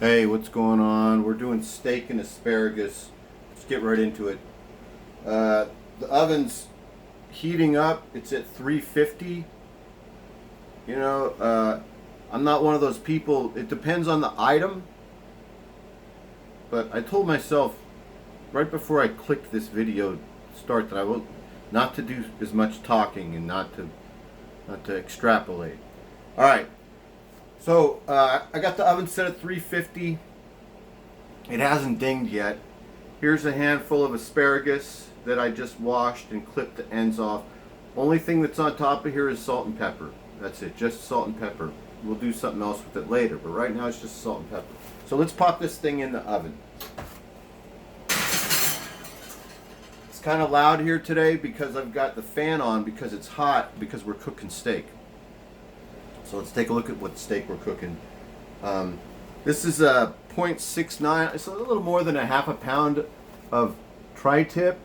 Hey, what's going on? We're doing steak and asparagus. Let's get right into it. The oven's heating up. It's at 350. You know, I'm not one of those people. It depends on the item. But I told myself right before I clicked this video start that I will not to do as much talking and not to extrapolate. All right. So I got the oven set at 350. It hasn't dinged yet. Here's a handful of asparagus that I just washed and clipped the ends off. Only thing that's on top of here is salt and pepper. That's it, just salt and pepper. We'll do something else with it later, but right now it's just salt and pepper. So let's pop this thing in the oven. It's kind of loud here today because I've got the fan on because it's hot because we're cooking steak. So let's take a look at what steak we're cooking. This is a 0.69. It's a little more than a half a pound of tri-tip.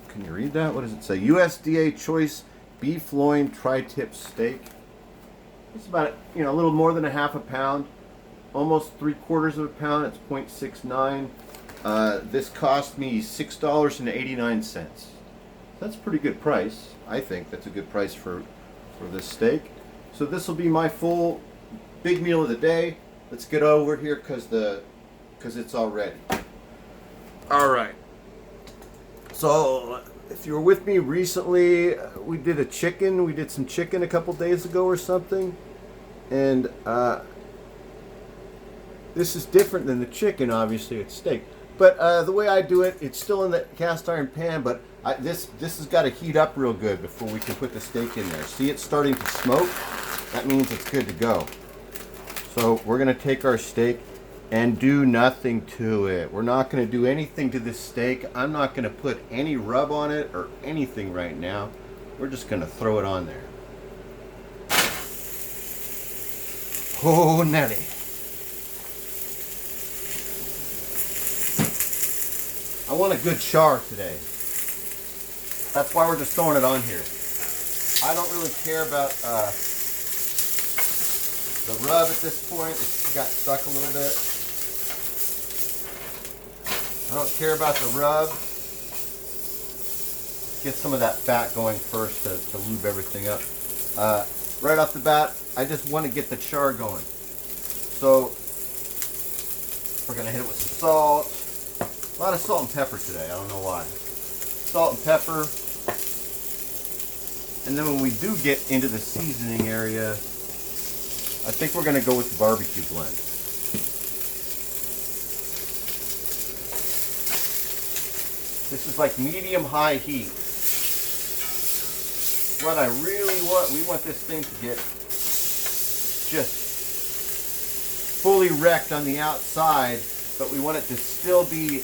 Can you read that? What does it say? USDA Choice Beef Loin Tri-Tip Steak. It's about a little more than a half a pound, almost 3/4 of a pound. It's 0.69. This cost me $6.89. That's a pretty good price. I think that's a good price for this steak. So this will be my full big meal of the day. Let's get over here because it's all ready. All right. So if you were with me recently, we did some chicken a couple days ago or something, and this is different than the chicken. Obviously, it's steak, but the way I do it, it's still in the cast iron pan, but this has got to heat up real good before we can put the steak in there. See, it's starting to smoke. That means it's good to go. So we're going to take our steak and do nothing to it. We're not going to do anything to this steak. I'm not going to put any rub on it or anything right now. We're just going to throw it on there. Oh, Nelly. I want a good char today. That's why we're just throwing it on here. I don't really care about the rub at this point. It's got stuck a little bit. I don't care about the rub. Get some of that fat going first to lube everything up. Right off the bat, I just want to get the char going. So we're going to hit it with some salt. A lot of salt and pepper today. I don't know why. Salt and pepper. And then when we do get into the seasoning area, I think we're going to go with the barbecue blend. This is like medium-high heat. What I really want, we want this thing to get just fully wrecked on the outside, but we want it to still be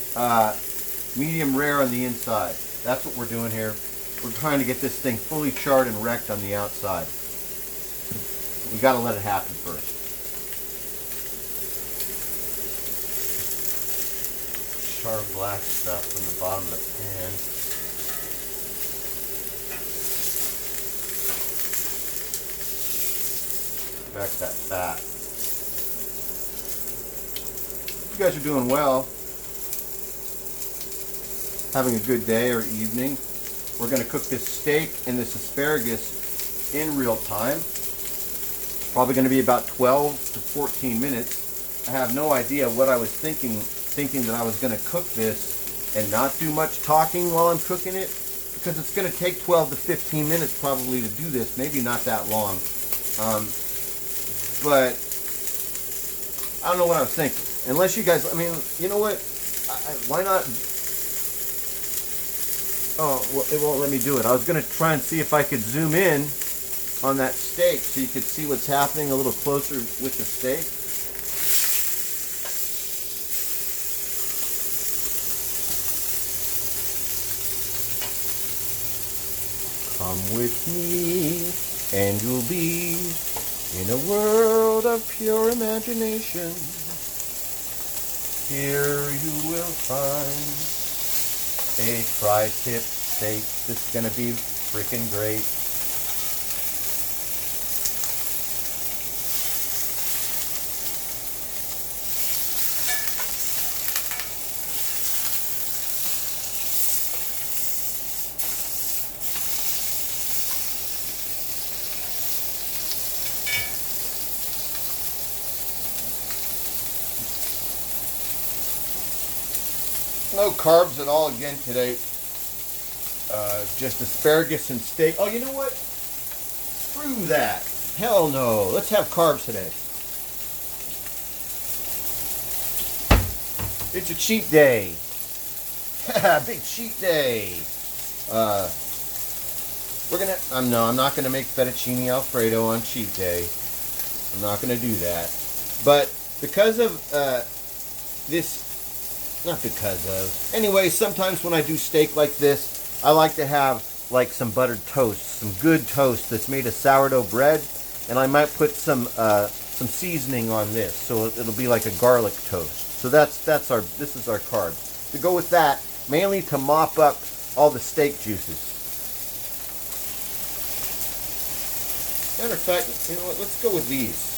medium rare on the inside. That's what we're doing here. We're trying to get this thing fully charred and wrecked on the outside. We got to let it happen first. Sharp black stuff from the bottom of the pan. Back that fat. You guys are doing well. Having a good day or evening. We're going to cook this steak and this asparagus in real time. Probably going to be about 12 to 14 minutes. I have no idea what I was thinking that I was going to cook this and not do much talking while I'm cooking it, because it's going to take 12 to 15 minutes probably to do this, maybe not that long. But I don't know what I was thinking. Unless you guys, I mean, you know what? Why not? Oh, well, it won't let me do it. I was going to try and see if I could zoom in on that steak so you could see what's happening a little closer with the steak. Come with me and you'll be in a world of pure imagination. Here you will find a tri-tip steak that's gonna be freaking great. No carbs at all again today. Just asparagus and steak. Oh, you know what? Screw that. Hell no. Let's have carbs today. It's a cheat day. Big cheat day. I'm not gonna make fettuccine Alfredo on cheat day. I'm not gonna do that. But because of anyway, sometimes when I do steak like this, I like to have like some buttered toast, some good toast that's made of sourdough bread, and I might put some seasoning on this, so it'll be like a garlic toast. So this is our carbs. To go with that, mainly to mop up all the steak juices. Matter of fact, you know what? Let's go with these.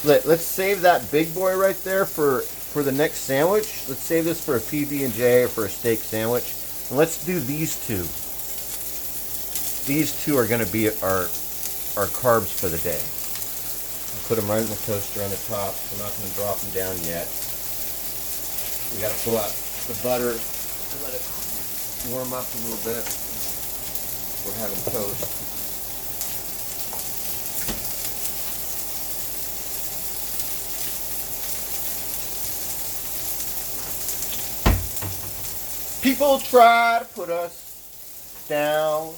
Let's save that big boy right there for the next sandwich. Let's save this for a PB&J or for a steak sandwich. And let's do these two. These two are going to be our carbs for the day. I'll put them right in the toaster on the top. We're not going to drop them down yet. We got to pull out the butter and let it warm up a little bit. We're having toast. People try to put us down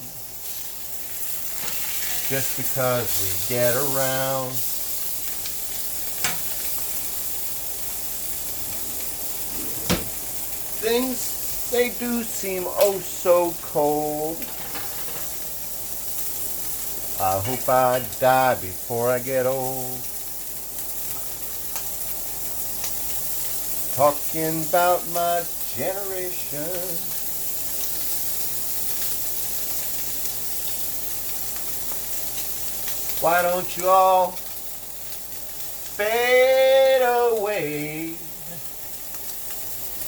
just because we get around. Things, they do seem oh so cold. I hope I die before I get old. Talking about my generation. Why don't you all fade away?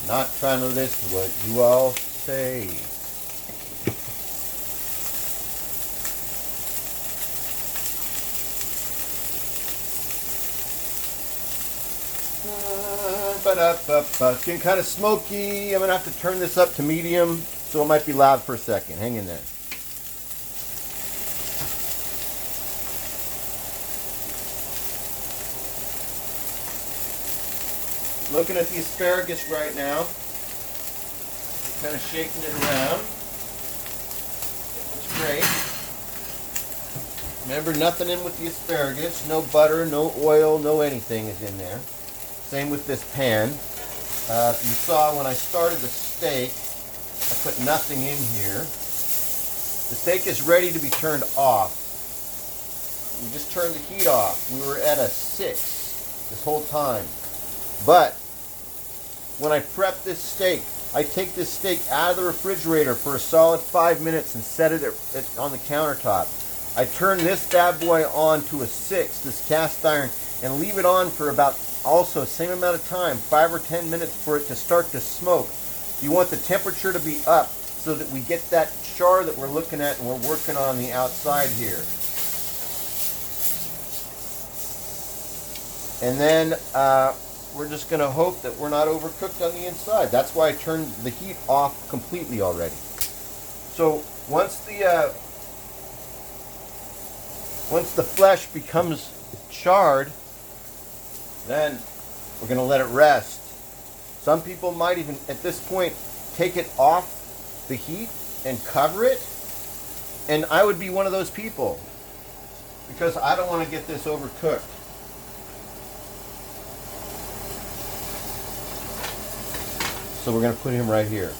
Not trying to listen to what you all say. It's getting kind of smoky. I'm going to have to turn this up to medium, so it might be loud for a second. Hang in there. Looking at the asparagus right now. Kind of shaking it around. It looks great. Remember, nothing in with the asparagus. No butter, no oil, no anything is in there. Same with this pan. If you saw when I started the steak, I put nothing in here. The steak is ready to be turned off. We just turned the heat off. We were at a 6 this whole time. But when I prep this steak, I take this steak out of the refrigerator for a solid 5 minutes and set it on the countertop. I turn this bad boy on to a 6, this cast iron, and leave it on for about also same amount of time, 5 or 10 minutes for it to start to smoke. You want the temperature to be up so that we get that char that we're looking at and we're working on the outside here. And then we're just going to hope that we're not overcooked on the inside. That's why I turned the heat off completely already. So once the flesh becomes charred, then we're going to let it rest. Some people might even, at this point, take it off the heat and cover it. And I would be one of those people because I don't want to get this overcooked. So we're going to put him right here.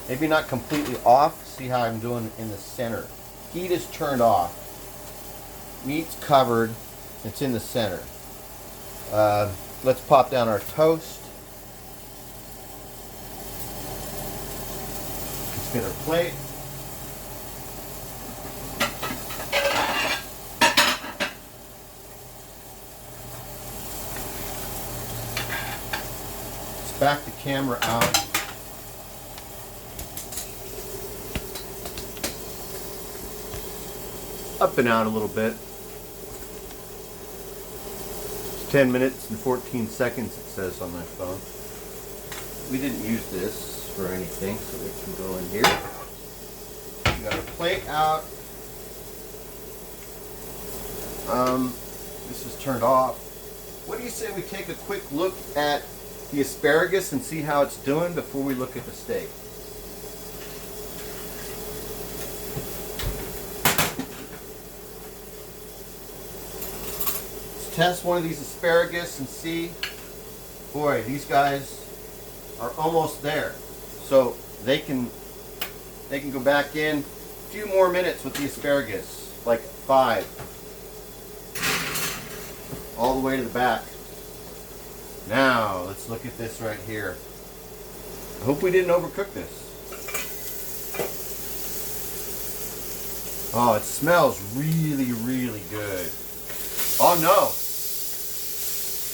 Maybe not completely off. See how I'm doing in the center. Heat is turned off. Meat's covered. It's in the center. Let's pop down our toast. Spin our plate. Let's back the camera out. Up and out a little bit. 10 minutes and 14 seconds it says on my phone. We didn't use this. for anything, so they can go in here. We got our plate out. This is turned off. What do you say we take a quick look at the asparagus and see how it's doing before we look at the steak? Let's test one of these asparagus and see. Boy, these guys are almost there. So they can go back in a few more minutes with the asparagus, like 5. All the way to the back. Now, let's look at this right here. I hope we didn't overcook this. Oh, it smells really, really good. Oh no!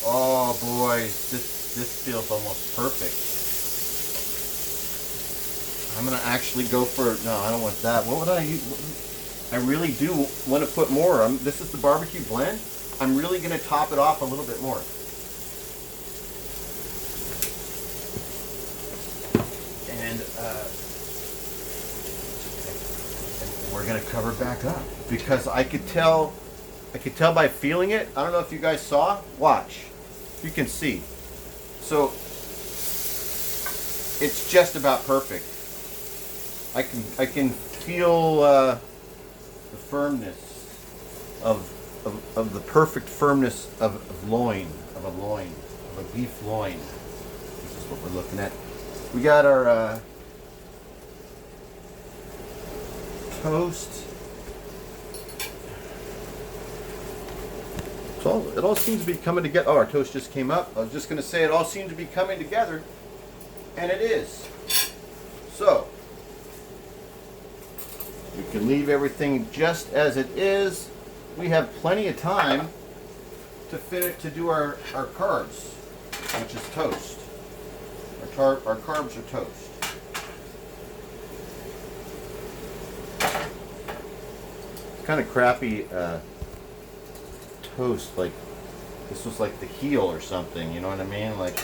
Oh boy, this feels almost perfect. I'm gonna actually go for, no, I don't want that. What would I use? I really do want to put more. This is the barbecue blend. I'm really going to top it off a little bit more. And we're going to cover back up because I could tell by feeling it. I don't know if you guys saw. Watch. You can see. So it's just about perfect. I can feel the firmness of the perfect firmness of a beef loin. This is what we're looking at. We got our toast. So it all seems to be coming together. Oh, our toast just came up. I was just going to say it all seems to be coming together, and it is. So we can leave everything just as it is. We have plenty of time to do our carbs, which is toast. Our carbs are toast. It's kind of crappy toast, like this was like the heel or something, you know what I mean? Like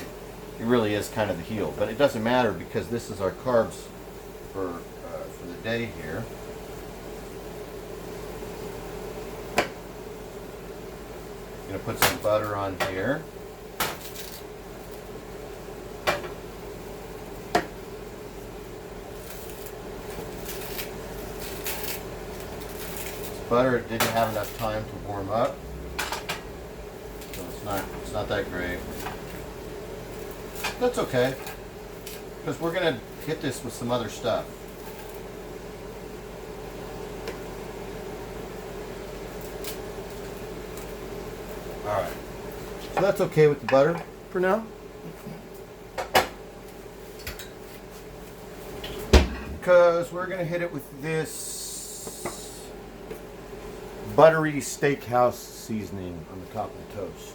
it really is kind of the heel, but it doesn't matter because this is our carbs for the day here. Gonna put some butter on here. This butter didn't have enough time to warm up, so it's not that great. That's okay, because we're gonna hit this with some other stuff. Alright, so that's okay with the butter for now. Because we're going to hit it with this buttery steakhouse seasoning on the top of the toast.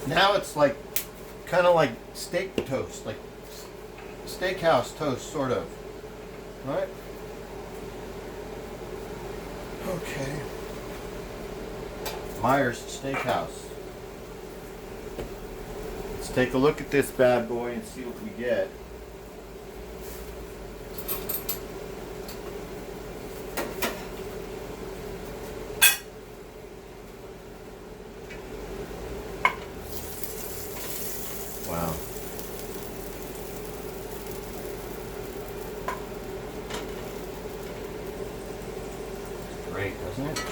Now it's like, kind of like steak toast, like steakhouse toast, sort of. Right? Okay. Myers Steakhouse. Let's take a look at this bad boy and see what we get. Wow. Great, doesn't it? I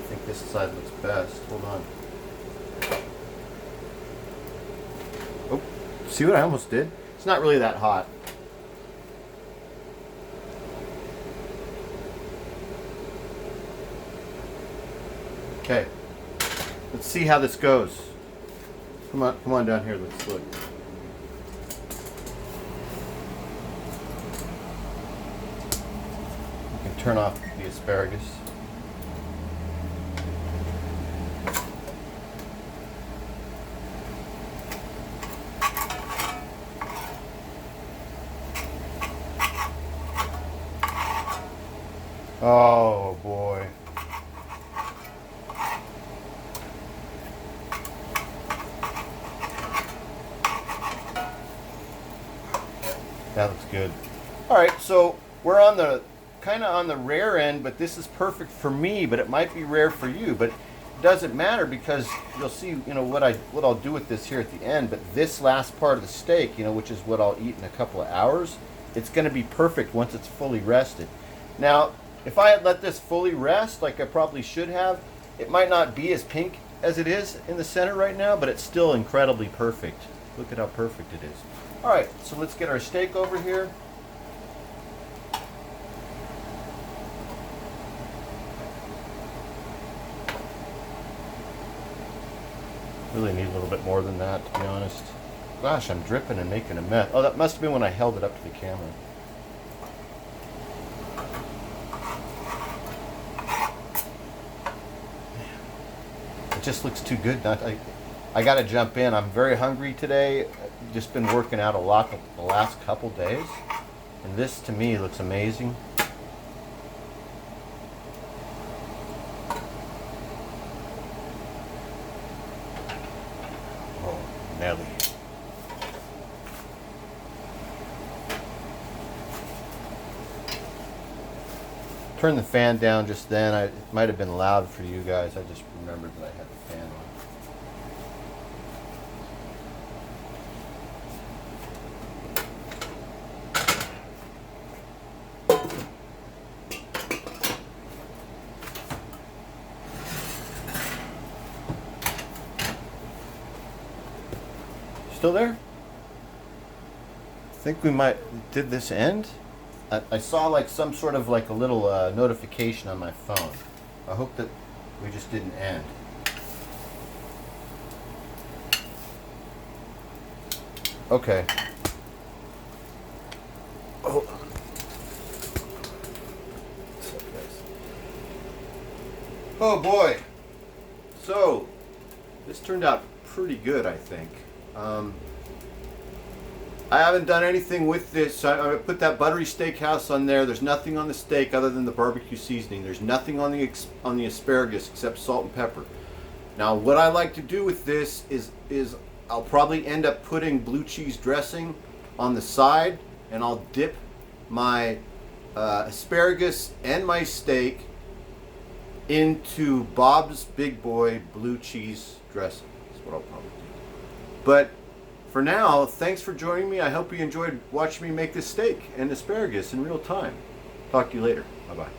think this side looks best. Hold on. Oh, see what I almost did? It's not really that hot. Okay, let's see how this goes. Come on down here, let's look. You can turn off the asparagus. Oh boy. That looks good. All right, so we're on the kind of on the rare end, but this is perfect for me, but it might be rare for you, but it doesn't matter because you'll see, what I'll do with this here at the end, but this last part of the steak, which is what I'll eat in a couple of hours, it's going to be perfect once it's fully rested. Now, if I had let this fully rest, like I probably should have, it might not be as pink as it is in the center right now, but it's still incredibly perfect. Look at how perfect it is. All right, so let's get our steak over here. Really need a little bit more than that, to be honest. Gosh, I'm dripping and making a mess. Oh, that must have been when I held it up to the camera. It just looks too good. I got to jump in. I'm very hungry today. I've just been working out a lot the last couple days. And this, to me, looks amazing. Oh, Nelly. Turn the fan down just then. It might have been loud for you guys. I just remembered that I had the fan on. Still there? I think we did this end? I saw like some sort of like a little notification on my phone. I hope that we just didn't end. Okay. Hold on. Oh boy. So, this turned out pretty good, I think. I haven't done anything with this. I put that buttery steakhouse on there. There's nothing on the steak other than the barbecue seasoning. There's nothing on the asparagus except salt and pepper. Now, what I like to do with this is I'll probably end up putting blue cheese dressing on the side, and I'll dip my asparagus and my steak into Bob's Big Boy blue cheese dressing. That's what I'll probably do. But for now, thanks for joining me. I hope you enjoyed watching me make this steak and asparagus in real time. Talk to you later. Bye-bye.